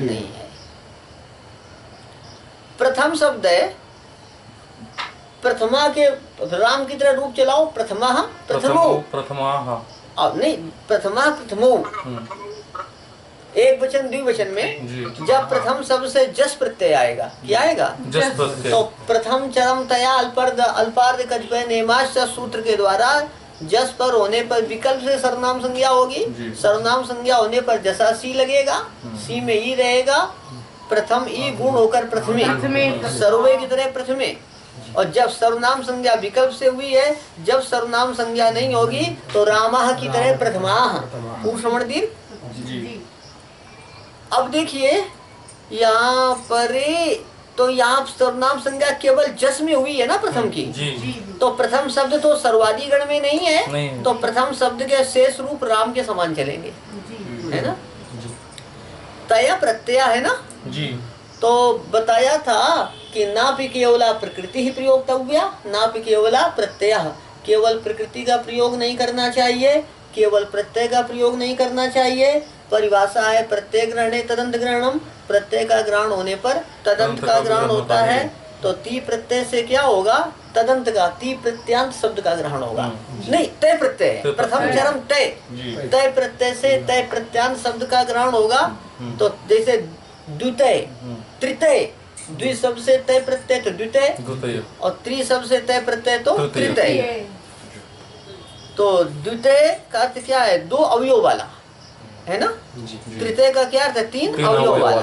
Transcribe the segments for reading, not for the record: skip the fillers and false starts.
नहीं है। प्रथम शब्द है, प्रथमा के राम की तरह रूप चलाओ, प्रथमा प्रथमो, प्रथमा अब नहीं प्रथमा प्रथमो, एक वचन द्विवचन में जब प्रथम शब्द से जस प्रत्यय आएगा, क्या आएगा? जस प्रत्यय। तो प्रथम चरम तया अल्पार्ध कतिपय नेमाश सूत्र के द्वारा जस पर होने पर विकल्प से सर्वनाम संज्ञा होगी, सर्वनाम संज्ञा होने पर जसा सी लगेगा, सी में ई रहेगा, प्रथम ई गुण होकर प्रथमे, सर्वे की तरह प्रथमे। और जब सर्वनाम संज्ञा विकल्प से हुई है, जब सर्वनाम संज्ञा नहीं होगी तो रामाह की तरह प्रथमाह, पूर्ण श्रवण दीर्घ। अब देखिए यहाँ पर तो यहाँ सर्वनाम संज्ञा केवल जस में हुई है ना प्रथम की, तो प्रथम शब्द तो सर्वादि गण में नहीं है, तो प्रथम शब्द के शेष रूप राम के समान चलेंगे, है ना? तया प्रत्यय है ना जी। तो बताया था कि नापि केवला प्रकृति ही प्रयोक्तव्या, नापि केवला प्रत्यय, केवल प्रकृति का प्रयोग नहीं करना चाहिए, केवल प्रत्यय का प्रयोग नहीं करना चाहिए। परिभाषा है प्रत्यय ग्रहणे तदंत ग्रहणम, प्रत्यय का ग्रहण होने पर तदंत का ग्रहण होता है। तो ती प्रत्यय से क्या होगा? तदंत का ती प्रत्यांत शब्द का ग्रहण होगा, नहीं तय प्रत्यय, प्रथम चरम तय, तय प्रत्यय से तय प्रत्यांत शब्द का ग्रहण होगा। तो जैसे द्वितीय तृतीय, द्वि शब्द से तय प्रत्यय तो द्वितीय, और त्रि शब्द से तय प्रत्यय तो तृतीय। तो द्वितीय का अर्थ क्या है? दो अवयव वाला, है ना? तृतीय का क्या अर्थ है? तीन अवयव वाला।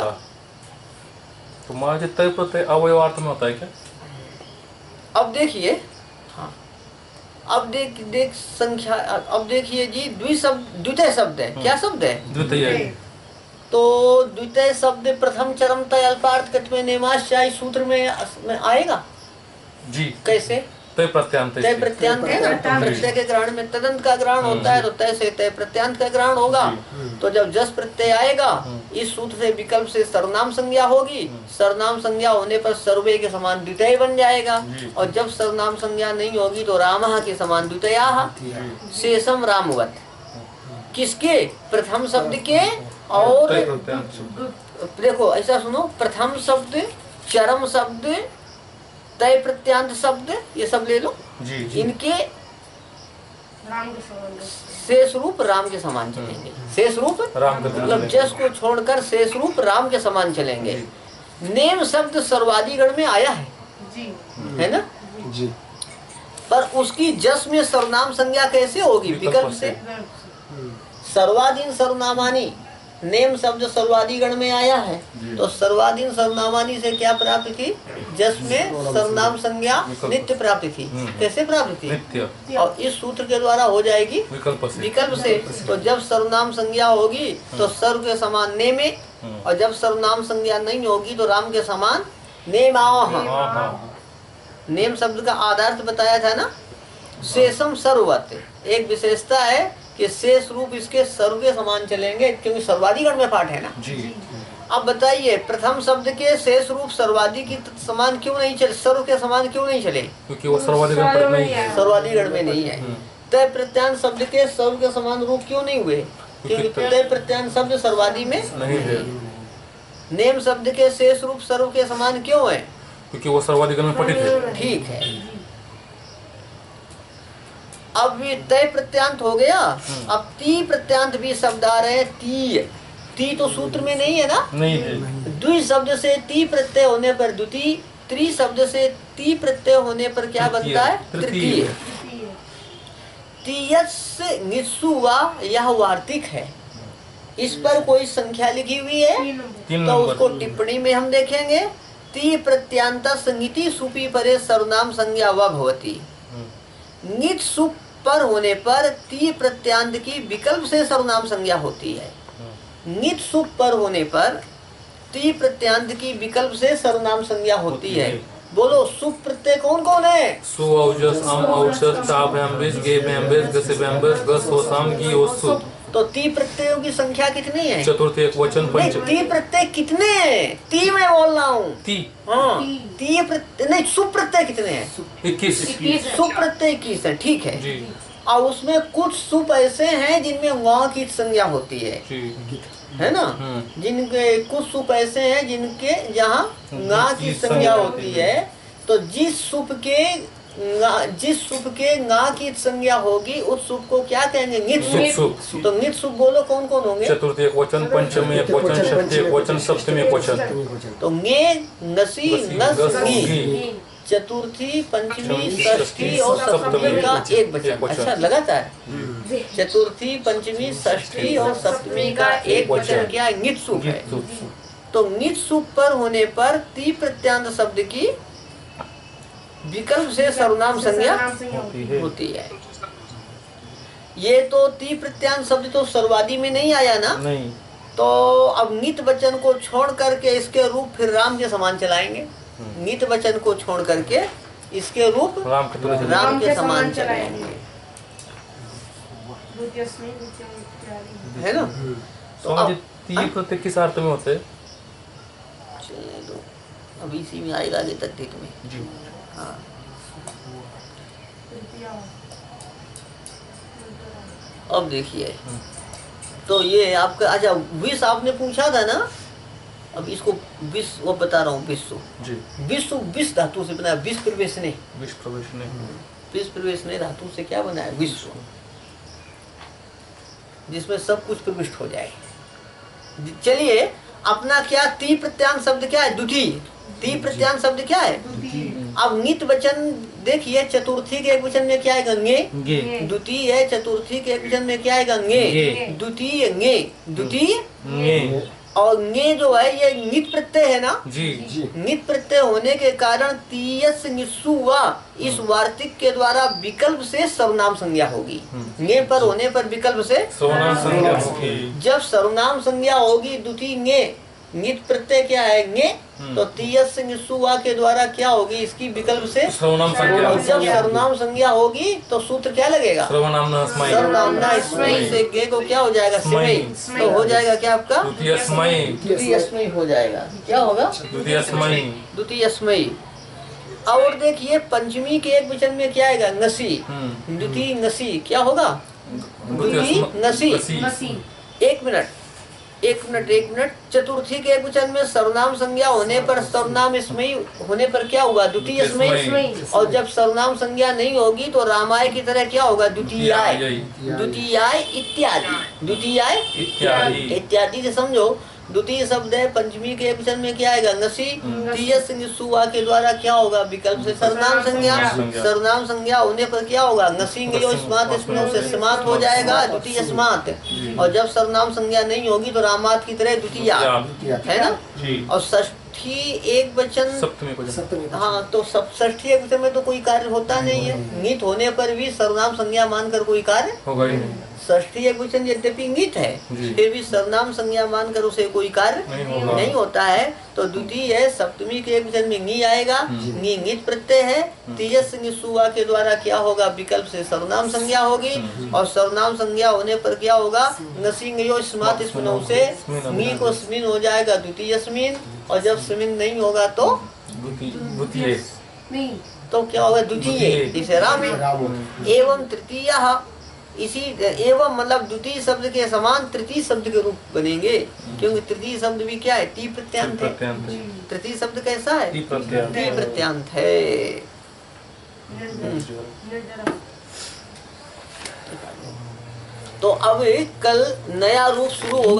तो महाराज तय प्रत्यय अवयवार्थ में होता है क्या? अब देखिए, हाँ अब देख संख्या, अब देखिए जी द्वितीय शब्द है, क्या शब्द है? द्वितीय। तो द्वितीय शब्द प्रथम चरम तय अल्पार्थ कत्वे नेमाश्चाई सूत्र में आएगा जी। कैसे? तय प्रत्यांत, तय प्रत्यांत है ना, तो प्रत्यय के ग्रहण में तदंत का ग्रहण होता है, तो तय से तय प्रत्यांत का ग्रहण होगा। तो जब जस प्रत्यय आएगा, इस सूत्र से विकल्प से सर्वनाम संज्ञा होगी, सर्वनाम संज्ञा होने पर सर्वे के समान द्वितीय बन जाएगा, और जब सर्वनाम संज्ञा नहीं होगी तो रामः के समान द्वितीयाः, शेषम रामवत। किसके? प्रथम शब्द के। और देखो ऐसा सुनो, प्रथम शब्द, चरम शब्द, तय प्रत्यांत शब्द, ये सब ले लो जी। इनके शेष रूप राम के समान चलेंगे। शेष रूप मतलब जस को छोड़कर शेष रूप राम के समान चलेंगे। नेम शब्द सर्वादि गण में आया है जी, है ना जी। पर उसकी जस में सर्वनाम संज्ञा कैसे होगी? विकल्प से। सर्वाधीन सर्वनामानी, नेम शब्द सर्वादि गण में आया है, तो सर्वाधीन सर्वनामानी से क्या प्राप्त थी? जस में सर्वनाम संज्ञा नित्य प्राप्त थी। कैसे प्राप्त थी? और इस सूत्र के द्वारा हो जाएगी विकल्प से। तो जब सर्वनाम संज्ञा होगी तो सर्व के समान ने में, और जब सर्वनाम संज्ञा नहीं होगी तो राम के समान नेमाह। नेम शब्द का आधार बताया था ना, शेषम सर्ववत। एक विशेषता है कि शेष रूप इसके सर्व के समान चलेंगे, क्योंकि सर्वादि गण में पाठ है ना जी। अब बताइए, प्रथम शब्द के शेष रूप सर्वादि की समान क्यों नहीं चले, सर्व के समान क्यों नहीं चले? क्योंकि वो सर्वादि गण में नहीं है। तय प्रत्यांत शब्द के सर्व के समान रूप क्यों नहीं हुए? क्योंकि तय प्रत्यांत शब्द सर्वादि में नहीं है। नेम शब्द के शेष रूप सर्व के समान क्यों है? क्योंकि वो सर्वादि गण में पठित है। ठीक है, अब ये तय प्रत्यांत हो गया। अब ती प्रत्यांत भी शब्द आ रहे हैं। ती तो सूत्र में नहीं है ना, नहीं है। द्वि शब्द से ती प्रत्यय होने पर द्वितीय, त्रि शब्द से ती प्रत्यय होने पर क्या बनता है? तृतीय। तीयस निस्सु वा, यह वार्तिक है। इस पर कोई संख्या लिखी हुई है तो उसको टिप्पणी में हम देखेंगे। ती प्रत्यांत संगीति सुपी परे सर्वनाम संज्ञा व भवती। नित सुप पर होने पर ती प्रत्यांत की विकल्प से सर्वनाम संज्ञा होती है। नित सुप पर होने पर ती प्रत्यांत की विकल्प से सर्वनाम संज्ञा होती है। बोलो, सुप प्रत्यय कौन कौन है? सु, औजस, अम, औषध, ताप, एम्बिस, गेप, एम्बिस, गसिप, एम्बिस, गस, होसाम, की, ओसुत। तो ती प्रत्ययों की संख्या कितनी है? चतुर्थ एक वचन पंच। ती प्रत्यय कितने हैं? ती मैं बोल रहा हूँ। ती, हाँ, ती प्रत्यय नहीं, सुप प्रत्यय कितने हैं? 21। सुप प्रत्यय 21 है, ठीक है जी। और उसमें कुछ सुप ऐसे हैं जिनमें वहाँ की संज्ञा होती है। है ना। जिनके कुछ सुप ऐसे हैं जिनके जहाँ गा की संज्ञा होती है, तो जिस सुप के गा की संज्ञा होगी उस सुप को क्या कहेंगे? नित सुप। तो नित सुप बोलो कौन कौन होंगे? चतुर्थी एक वचन, पंचमी एक वचन, षष्ठी एक वचन, सप्तमी एक वचन। तो गे नसी नस गी, चतुर्थी पंचमी षष्ठी और सप्तमी का एक वचन। अच्छा लगाता है, चतुर्थी पंचमी षष्ठी और सप्तमी का एक वचन क्या है? नित सुप है। तो नित सुप पर होने पर ती प्रत्यांत शब्द की विकल्प से सर्वनाम संज्ञा होती है। ये तो ती प्रत्यांत शब्द तो सर्वादि में नहीं आया ना, नहीं। तो अब नित वचन को छोड़ करके इसके रूप फिर राम के समान चलाएंगे। नित वचन को छोड़ करके इसके रूप राम के समान चलाएंगे, है ना। तो अब ती प्रत्यय किस अर्थ में होते? चलने दो, अब इसी में आएगा आगे तक में जी। हाँ। अब देखिए, तो ये आपका, अच्छा विष आपने पूछा था ना, अब इसको विष वो बता रहा हूँ। विश्व जी, विश्व विष धातु से बना है। विष प्रवेश ने, विष प्रवेश ने, विष प्रवेश ने धातु से क्या बना है? विश्व, जिसमें सब कुछ प्रविष्ट हो जाए। चलिए अपना क्या ती प्रत्यांत शब्द क्या है? द्वितीय। ती प्रत्यांत शब्द क्या है? अब नित वचन देखिए, चतुर्थी के एक वचन में क्या है? गे। द्वितीय है, चतुर्थी के एक वचन में क्या है? गे। द्वितीय गे, द्वितीय और गे जो है ये नित प्रत्यय है ना जी। नित प्रत्यय होने के कारण तीयस निस्सु वा इस वार्तिक के द्वारा विकल्प से सर्वनाम संज्ञा होगी। गे पर होने पर विकल्प से सर्वनाम संज्ञा होगी। जब सर्वनाम संज्ञा होगी द्वितीय गे, नित प्रत्यय क्या है? गे। तो तीयस निस्सु वा के द्वारा क्या होगी? इसकी विकल्प से सर्वनाम संज्ञा। और जब सर्वनाम संज्ञा होगी तो सूत्र क्या लगेगा? सर्वनामना स्मयी। सर्वनामना स्मयी से गे को क्या हो जाएगा? स्मयी। तो हो जाएगा क्या आपका? द्वितीय स्मयी। द्वितीय स्मयी हो जाएगा। क्या होगा? द्वितीय स्मयी। द्वितीय स्मयी। और देखिए पंचमी के एक वचन में क्या आएगा? नसी। द्वितीय नसी क्या होगा? द्वितीय नसी। एक मिनट। चतुर्थी के एक वचन में सर्वनाम संज्ञा होने पर सर्वनाम स्मयी होने पर क्या होगा? द्वितीय स्मयी। और जब सर्वनाम संज्ञा नहीं होगी तो रामाय की तरह क्या होगा? द्वितीयाय। द्वितीयाय इत्यादि। द्वितीयाय इत्यादि से समझो। द्वितीय शब्द है, पंचमी के एक वचन में क्या आएगा? नसी। तीयस निस्सु वा के द्वारा क्या होगा? विकल्प से सर्वनाम संज्ञा। सर्वनाम संज्ञा होने पर क्या होगा? नसींगे स्मात, स्मृत से समात हो जाएगा, द्वितीय स्मात। और जब सर्वनाम संज्ञा नहीं होगी तो रामात की तरह द्वितीय, है ना। और षष्ठी एक वचन, हाँ, तो षष्ठी एक वचन में तो कोई कार्य होता नहीं है। नित होने पर भी सर्वनाम संज्ञा मानकर कोई कार्य होगा ही नहीं। षष्ठी एक वचन यद्यपि नित है फिर भी सर्वनाम संज्ञा मानकर उसे कोई कार्य नहीं होता है। तो द्वितीय है, सप्तमी के एक वचन में नी आएगा। नी नित प्रत्यय है। तेजस निस्सुवा के द्वारा क्या होगा? विकल्प से सर्वनाम संज्ञा होगी। और सर्वनाम संज्ञा होने पर क्या होगा? नसिंगयो स्मात स्मिनौ से नी को स्मिन हो जाएगा द्वितीय स्मिन। और जब स्मिन नहीं होगा तो द्वितीय, तो क्या होगा? द्वितीय। जैसे राम है। एवं तृतीय, इसी एवं मतलब द्वितीय शब्द के समान तृतीय शब्द के रूप बनेंगे, क्योंकि तृतीय शब्द भी क्या है? ती प्रत्यांत है। तृतीय शब्द कैसा है? ती प्रत्यांत है। तो अब कल नया रूप शुरू होगा।